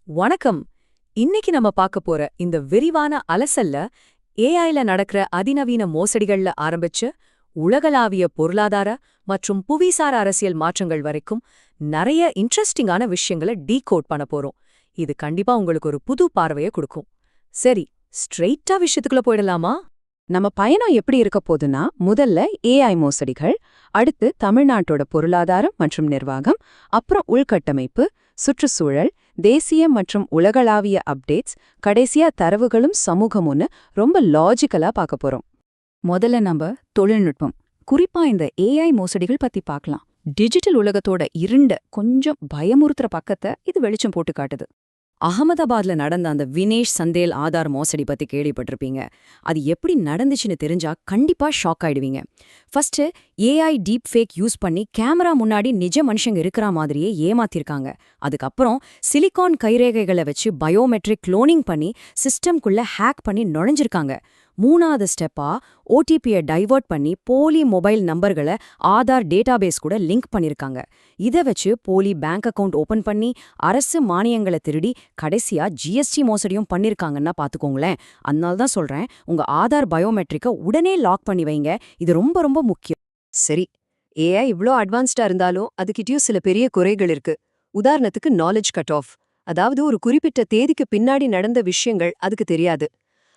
வணக்கம். இன்னைக்கு நம்ம பார்க்க போற இந்த விரிவான அலசல்ல ஏஐல நடக்கிற அதிநவீன மோசடிகள்ல ஆரம்பிச்சு உலகளாவிய பொருளாதார மற்றும் புவிசார் அரசியல் மாற்றங்கள் வரைக்கும் நிறைய இன்ட்ரெஸ்டிங்கான விஷயங்களை டீகோட் பண்ண போறோம். இது கண்டிப்பா உங்களுக்கு ஒரு புது பார்வையை கொடுக்கும். சரி, ஸ்ட்ரெயிட்டா விஷயத்துக்குள்ள போயிடலாமா? நம்ம பயணம் எப்படி இருக்க போதுன்னா, முதல்ல ஏஐ மோசடிகள், அடுத்து தமிழ்நாட்டோட பொருளாதாரம் மற்றும் நிர்வாகம், அப்புறம் உள்கட்டமைப்பு, சுற்றுச்சூழல், தேசிய மற்றும் உலகளாவிய அப்டேட்ஸ், கடைசியா தரவுகளும் சமூகமுன்னு ரொம்ப லாஜிக்கலா பார்க்க போறோம். முதல்ல நம்ம தொழில்நுட்பம், குறிப்பா இந்த ஏஐ மோசடிகள் பத்தி பார்க்கலாம். டிஜிட்டல் உலகத்தோட இருண்ட கொஞ்சம் பயமுறுத்துற பக்கத்தை இது வெளிச்சம் போட்டு காட்டுது. அகமதாபாத்ல நடந்த அந்த வினேஷ் சந்தேல் ஆதார் மோசடி பத்தி கேள்விப்பட்டிருப்பீங்க. அது எப்படி நடந்துச்சுன்னு தெரிஞ்சா கண்டிப்பா ஷாக் ஆயிடுவீங்க. First AI deep fake use பண்ணி கேமரா முன்னாடி நிஜ மனுஷங்க இருக்கிற மாதிரியே ஏமாத்திருக்காங்க. அதுக்கப்புறம் சிலிகான் கைரேகைகளை வச்சு பயோமெட்ரிக் க்ளோனிங் பண்ணி சிஸ்டம்குள்ள ஹேக் பண்ணி நுழைஞ்சிருக்காங்க. மூணாவது ஸ்டெப்பா ஓடிபியை டைவர்ட் பண்ணி போலி மொபைல் நம்பர்களை ஆதார் டேட்டாபேஸ் கூட லிங்க் பண்ணிருக்காங்க. இதை வச்சு போலி பேங்க் அக்கவுண்ட் ஓபன் பண்ணி அரசு மானியங்களை திருடி கடைசியா ஜிஎஸ்டி மோசடியும் பண்ணிருக்காங்கன்னா பாத்துக்கோங்களேன். அதனால தான் சொல்றேன், உங்க ஆதார் பயோமெட்ரிக்கை உடனே லாக் பண்ணி வைங்க. இது ரொம்ப ரொம்ப முக்கியம். சரி, ஏஐ இவ்ளோ அட்வான்ஸ்டா இருந்தாலும் அதுக்கிட்டயும் சில பெரிய குறைகள் இருக்கு. உதாரணத்துக்கு நாலேஜ் கட் ஆஃப், அதாவது ஒரு குறிப்பிட்ட தேதிக்கு பின்னாடி நடந்த விஷயங்கள் அதுக்கு தெரியாது.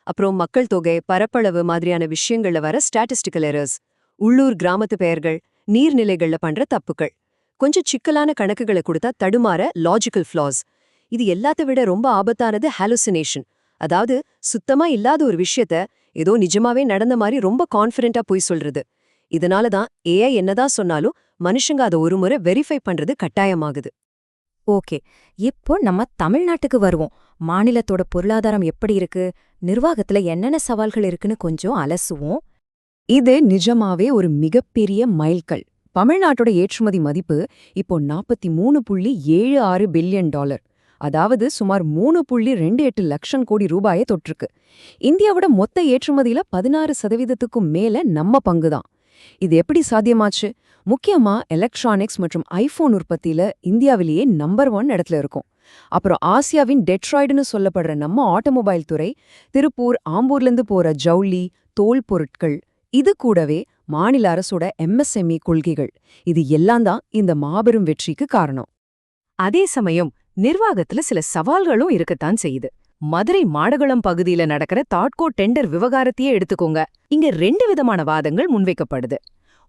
அப்புறம் மக்கள் தொகை, பரப்பளவு மாதிரியான விஷயங்கள்ல வர ஸ்டாட்டிஸ்டிக்கல் எரர்ஸ், உள்ளூர் கிராமத்து பெயர்கள், நீர்நிலைகள்ல பண்ற தப்புக்கள், கொஞ்சம் சிக்கலான கணக்குகளை கொடுத்தா தடுமாற லாஜிக்கல் ஃப்ளாஸ். இது எல்லாத்த விட ரொம்ப ஆபத்தானது ஹாலுசினேஷன், அதாவது சுத்தமா இல்லாத ஒரு விஷயத்த ஏதோ நிஜமாவே நடந்த மாதிரி ரொம்ப கான்ஃபிடென்ட்டா போய் சொல்றது. இதனால தான் ஏஐ என்னதான் சொன்னாலும் மனுஷங்க அதை ஒருமுறை வெரிஃபை பண்றது கட்டாயமாகுது. ஓகே, இப்போ நம்ம தமிழ்நாட்டுக்கு வருவோம். மாநிலத்தோட பொருளாதாரம் எப்படி இருக்கு, நிர்வாகத்துல என்னென்ன சவால்கள் இருக்குன்னு கொஞ்சம் அலசுவோம். இது நிஜமாவே ஒரு மிகப்பெரிய மைல்கல். தமிழ்நாட்டோட ஏற்றுமதி மதிப்பு இப்போ 43.76 பில்லியன் டாலர், அதாவது சுமார் 3.28 லட்சம் கோடி ரூபாயை தொற்றுக்கு. இந்தியாவோட மொத்த ஏற்றுமதியில 16% மேல நம்ம பங்குதான். இது எப்படி சாத்தியமாச்சு? முக்கியமா எலக்ட்ரானிக்ஸ் மற்றும் ஐபோன் உற்பத்தியில இந்தியாவிலேயே நம்பர் 1 இடத்துல இருக்கும். அப்புறம் ஆசியாவின் டெட்ராய்டுன்னு சொல்லப்படுற நம்ம ஆட்டோமொபைல் துறை, திருப்பூர், ஆம்பூர்லேருந்து போற ஜவுளி, தோல் பொருட்கள், இது கூடவே மாநில அரசோட எம்எஸ்எம்இ கொள்கைகள், இது எல்லாம் தான் இந்த மாபெரும் வெற்றிக்கு காரணம். அதே சமயம் நிர்வாகத்துல சில சவால்களும் இருக்கத்தான் செய்யுது. மதுரை மாடகுளம் பகுதியில நடக்கிற தாட்கோ டெண்டர் விவகாரத்தையே எடுத்துக்கோங்க. இங்க 2 விதமான வாதங்கள் முன்வைக்கப்படுது.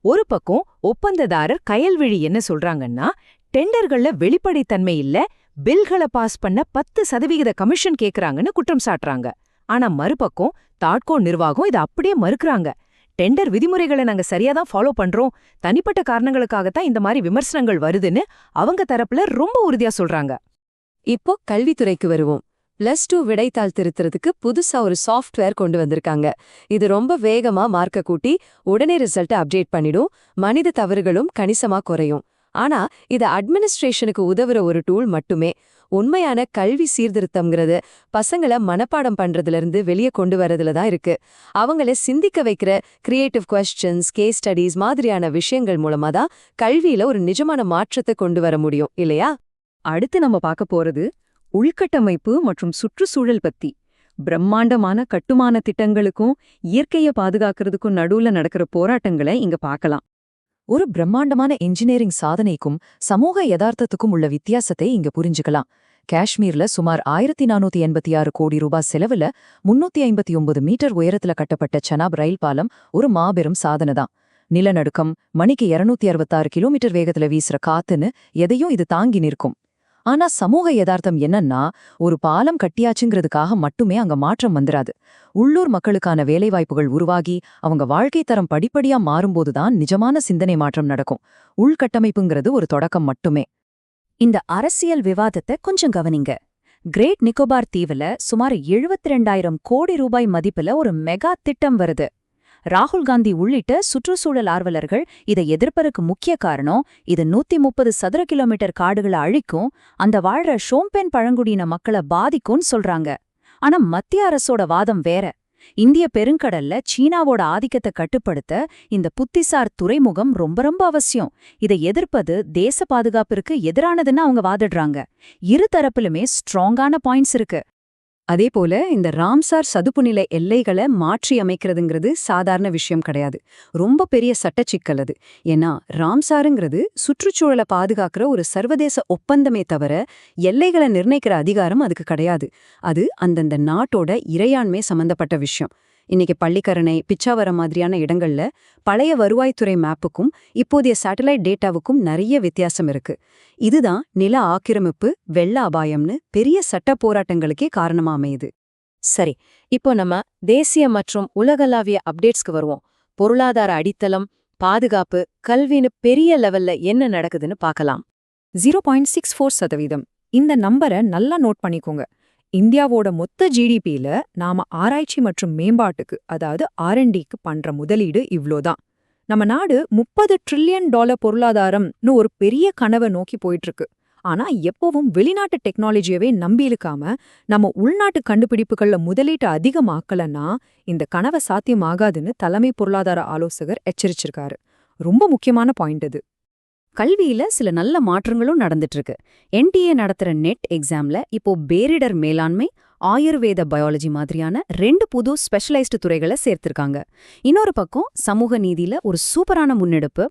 ஒரு பக்கம் ஒப்பந்ததாரர் கயல்விழி என்ன சொல்றாங்கன்னா, டெண்டர்கள்ல வெளிப்படைத்தன்மை இல்ல, பில்களை பாஸ் பண்ண 10% கமிஷன் கேக்குறாங்கன்னு குற்றம் சாட்டுறாங்க. ஆனா மறுபக்கம் தாட்கோ நிர்வாகம் இதை அப்படியே மறுக்கறாங்க. டெண்டர் விதிமுறைகளை நாங்க சரியாதான் ஃபாலோ பண்றோம், தனிப்பட்ட காரணங்களுக்காகத்தான் இந்த மாதிரி விமர்சனங்கள் வருதுன்னு அவங்க தரப்புல ரொம்ப உறுதியா சொல்றாங்க. இப்போ கல்வித்துறைக்கு வருவோம். +2 விடைத்தாள் திருத்துறதுக்கு புதுசா ஒரு சாஃப்ட்வேர் கொண்டு வந்திருக்காங்க. இது ரொம்ப வேகமா மார்க்க கூட்டி உடனே ரிசல்ட்டை அப்டேட் பண்ணிடும், மனித தவறுகளும் கணிசமா குறையும். ஆனா இது அட்மினிஸ்ட்ரேஷனுக்கு உதவுற ஒரு டூல் மட்டுமே. உண்மையான கல்வி சீர்திருத்தம்ங்கிறது பசங்களை மனப்பாடம் பண்றதுல இருந்து வெளியே கொண்டு வரதுல தான் இருக்கு. அவங்கள சிந்திக்க வைக்கிற கிரியேட்டிவ் கொஸ்டின்ஸ், கேஸ் ஸ்டடீஸ் மாதிரியான விஷயங்கள் மூலமா தான் கல்வியில ஒரு நிஜமான மாற்றத்தை கொண்டு வர முடியும், இல்லையா? அடுத்து நம்ம பார்க்க போறது உள்கட்டமைப்பு மற்றும் சுற்றுச்சூழல் பத்தி. பிரம்மாண்டமான கட்டுமான திட்டங்களுக்கும் இயற்கையை பாதுகாக்கிறதுக்கும் நடுவுல நடக்கிற போராட்டங்களை இங்க பார்க்கலாம். ஒரு பிரம்மாண்டமான இன்ஜினியரிங் சாதனைக்கும் சமூக யதார்த்தத்துக்கும் உள்ள வித்தியாசத்தை இங்க புரிஞ்சுக்கலாம். காஷ்மீர்ல சுமார் 1486 கோடி ரூபாய் செலவுல 359 மீட்டர் உயரத்துல கட்டப்பட்ட சனாப் ரயில் பாலம் ஒரு மாபெரும் சாதனை தான். நிலநடுக்கம், மணிக்கு 266 கிலோமீட்டர் வேகத்துல வீசுற காத்துன்னு எதையும் இது தாங்கி நிற்கும். ஆனா சமூக யதார்த்தம் என்னன்னா, ஒரு பாலம் கட்டியாச்சுங்கிறதுக்காக மட்டுமே அங்க மாற்றம் வந்துராது. உள்ளூர் மக்களுக்கான வேலைவாய்ப்புகள் உருவாகி அவங்க வாழ்க்கை தரம் படிப்படியா மாறும்போதுதான் நிஜமான சிந்தனை மாற்றம் நடக்கும். உள்கட்டமைப்புங்கிறது ஒரு தொடக்கம் மட்டுமே. இந்த அரசியல் விவாதத்தை கொஞ்சம் கவனிங்க. கிரேட் நிக்கோபார் தீவுல சுமார் 72,000 கோடி ரூபாய் மதிப்புல ஒரு மெகா திட்டம் வருது. ராகுல் காந்தி உள்ளிட்ட சுற்றுச்சூழல் ஆர்வலர்கள் இதை எதிர்ப்பதற்கு முக்கிய காரணம், இது 130 சதுர கிலோமீட்டர் காடுகளை அழிக்கும், அந்த வாழ்ற ஷோம்பென் பழங்குடியின மக்களை பாதிக்கும்னு சொல்றாங்க. ஆனா மத்திய அரசோட வாதம் வேற. இந்திய பெருங்கடல்ல சீனாவோட ஆதிக்கத்தை கட்டுப்படுத்த இந்த புத்திசார் துறைமுகம் ரொம்ப ரொம்ப அவசியம். இதை எதிர்ப்பது தேச பாதுகாப்பிற்கு எதிரானதுன்னு அவங்க வாதிடுறாங்க. இரு தரப்பிலுமே ஸ்ட்ராங்கான பாயிண்ட்ஸ் இருக்கு. அதேபோல இந்த ராம்சார் சதுப்புநிலை எல்லைகளை மாற்றி அமைக்கிறதுங்கிறது சாதாரண விஷயம் கிடையாது. ரொம்ப பெரிய சட்ட சிக்கல் அது. ஏன்னா ராம்சாருங்கிறது சுற்றுச்சூழலை பாதுகாக்கிற ஒரு சர்வதேச ஒப்பந்தமே தவிர எல்லைகளை நிர்ணயிக்கிற அதிகாரம் அதுக்கு கிடையாது. அது அந்தந்த நாட்டோட இறையாண்மை சம்பந்தப்பட்ட விஷயம். இன்னைக்கு பள்ளிக்கரணை, பிச்சாவரம் மாதிரியான இடங்கள்ல பழைய வருவாய்த்துறை மேப்புக்கும் இப்போதைய சேட்டலைட் டேட்டாவுக்கும் நிறைய வித்தியாசம் இருக்கு. இதுதான் நில ஆக்கிரமிப்பு, வெள்ள அபாயம்னு பெரிய சட்ட போராட்டங்களுக்கே காரணமா அமையுது. சரி, இப்போ நம்ம தேசிய மற்றும் உலகளாவிய அப்டேட்ஸ்க்கு வருவோம். பொருளாதார அடித்தளம், பாதுகாப்பு, கல்வின்னு பெரிய லெவல்ல என்ன நடக்குதுன்னு பார்க்கலாம். 0.64%. இந்த நம்பரை நல்லா நோட் பண்ணிக்கோங்க. இந்தியாவோட மொத்த ஜிடிபியில நாம ஆராய்ச்சி மற்றும் மேம்பாட்டுக்கு, அதாவது R&Dக்கு பண்ற முதலீடு இவ்ளோதான். நம்ம நாடு $30 ட்ரில்லியன் பொருளாதாரம்னு ஒரு பெரிய கனவை நோக்கி போயிட்டு இருக்கு. ஆனா எப்பவும் வெளிநாட்டு டெக்னாலஜியவே நம்பி இழுக்காம நம்ம உள்நாட்டு கண்டுபிடிப்புகள்ல முதலீட்டு அதிகமாக்கலன்னா இந்த கனவை சாத்தியமாகாதுன்னு தலைமை பொருளாதார ஆலோசகர் எச்சரிச்சிருக்காரு. ரொம்ப முக்கியமான பாயிண்ட் இது. கல்வியில சில நல்ல மாற்றங்களும் நடந்துட்டு இருக்கு. NTA நடத்துற நெட் எக்ஸாம்ல இப்போ பேரிடர் மேலாண்மை, ஆயுர்வேத பயாலஜி மாதிரியான 2 புது ஸ்பெஷலைஸ்டு துறைகளை சேர்த்திருக்காங்க. இன்னொரு பக்கம் சமூக நீதியில ஒரு சூப்பரான முன்னெடுப்பு.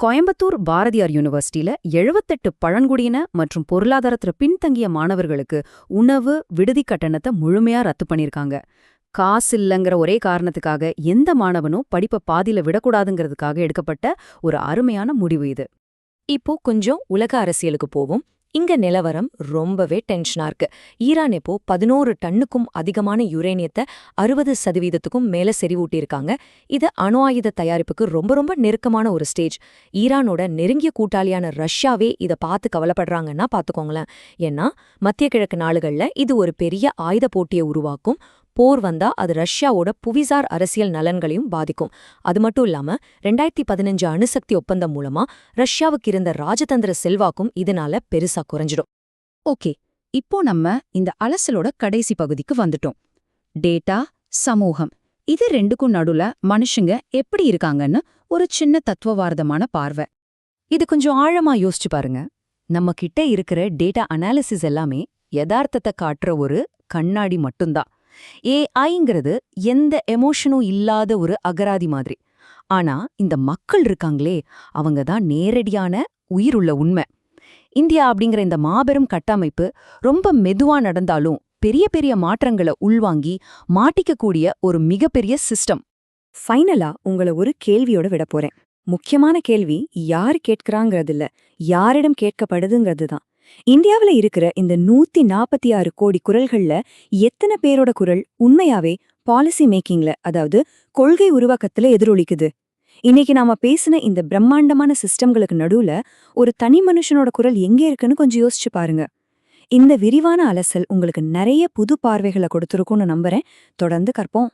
கோயம்புத்தூர் பாரதியார் யூனிவர்சிட்டியில 78 பழங்குடியின மற்றும் பொருளாதாரத்துல பின்தங்கிய மாணவர்களுக்கு உணவு, விடுதி கட்டணத்தை முழுமையா ரத்து பண்ணிருக்காங்க. காசு இல்லைங்கிற ஒரே காரணத்துக்காக எந்த மாணவனும் படிப்பை பாதியில விடக்கூடாதுங்கிறதுக்காக எடுக்கப்பட்ட ஒரு அருமையான முடிவு இது. இப்போ கொஞ்சம் உலக அரசியலுக்கு போவோம். இங்க நிலவரம் ரொம்பவே டென்ஷனா இருக்கு. ஈரான் இப்போ 11 டன்னுக்கும் அதிகமான யுரேனியத்தை 60% மேல செறிவூட்டியிருக்காங்க. இது அணு ஆயுத தயாரிப்புக்கு ரொம்ப ரொம்ப நெருக்கமான ஒரு ஸ்டேஜ். ஈரானோட நெருங்கிய கூட்டாளியான ரஷ்யாவே இதை பார்த்து கவலைப்படுறாங்கன்னா பார்த்துக்கோங்களேன். ஏன்னா மத்திய கிழக்கு நாடுகள்ல இது ஒரு பெரிய ஆயுத போட்டியை உருவாக்கும். போர் வந்தா அது ரஷ்யாவோட புவிசார் அரசியல் நலன்களையும் பாதிக்கும். அது மட்டும் இல்லாம 2015 அணுசக்தி ஒப்பந்தம் மூலமா ரஷ்யாவுக்கு இருந்த ராஜதந்திர செல்வாக்கும் இதனால பெருசா குறைஞ்சிடும். ஓகே, இப்போ நம்ம இந்த அலசலோட கடைசி பகுதிக்கு வந்துட்டோம். டேட்டா, சமூகம், இது ரெண்டுக்கும் நடுல மனுஷங்க எப்படி இருக்காங்கன்னு ஒரு சின்ன தத்துவவார்த்தமான பார்வை. இது கொஞ்சம் ஆழமா யோசிச்சு பாருங்க. நம்ம கிட்ட இருக்கிற டேட்டா அனாலிசிஸ் எல்லாமே யதார்த்தத்தை காட்டுற ஒரு கண்ணாடி மட்டும்தான். ஏஐங்கிறது எந்த எமோஷனும் இல்லாத ஒரு அகராதி மாதிரி. ஆனா இந்த மக்கள் இருக்காங்களே, அவங்க தான் நேரடியான உயிருள்ள உண்மை. இந்தியா அப்படிங்கிற இந்த மாபெரும் கட்டமைப்பு ரொம்ப மெதுவா நடந்தாலும் பெரிய பெரிய மாற்றங்களை உள்வாங்கி மாட்டிக்கக்கூடிய ஒரு மிகப்பெரிய சிஸ்டம். ஃபைனலா உங்களை ஒரு கேள்வியோட விட போறேன். முக்கியமான கேள்வி யார் கேட்கிறாங்கிறதில்ல, யாரிடம் கேட்கப்படுதுங்கிறது தான். இந்தியாவுல இருக்கிற இந்த 146 கோடி குரல்கள்ல எத்தனை பேரோட குரல் உண்மையாவே பாலிசி மேக்கிங்ல, அதாவது கொள்கை உருவாக்கத்துல எதிரொலிக்குது? இன்னைக்கு நாம பேசின இந்த பிரம்மாண்டமான சிஸ்டம்களுக்கு நடுவுல ஒரு தனி மனுஷனோட குரல் எங்கே இருக்குன்னு கொஞ்சம் யோசிச்சு பாருங்க. இந்த விரிவான அலசல் உங்களுக்கு நிறைய புது பார்வைகளை கொடுத்துருக்கும்னு நம்புறேன். தொடர்ந்து கற்போம்.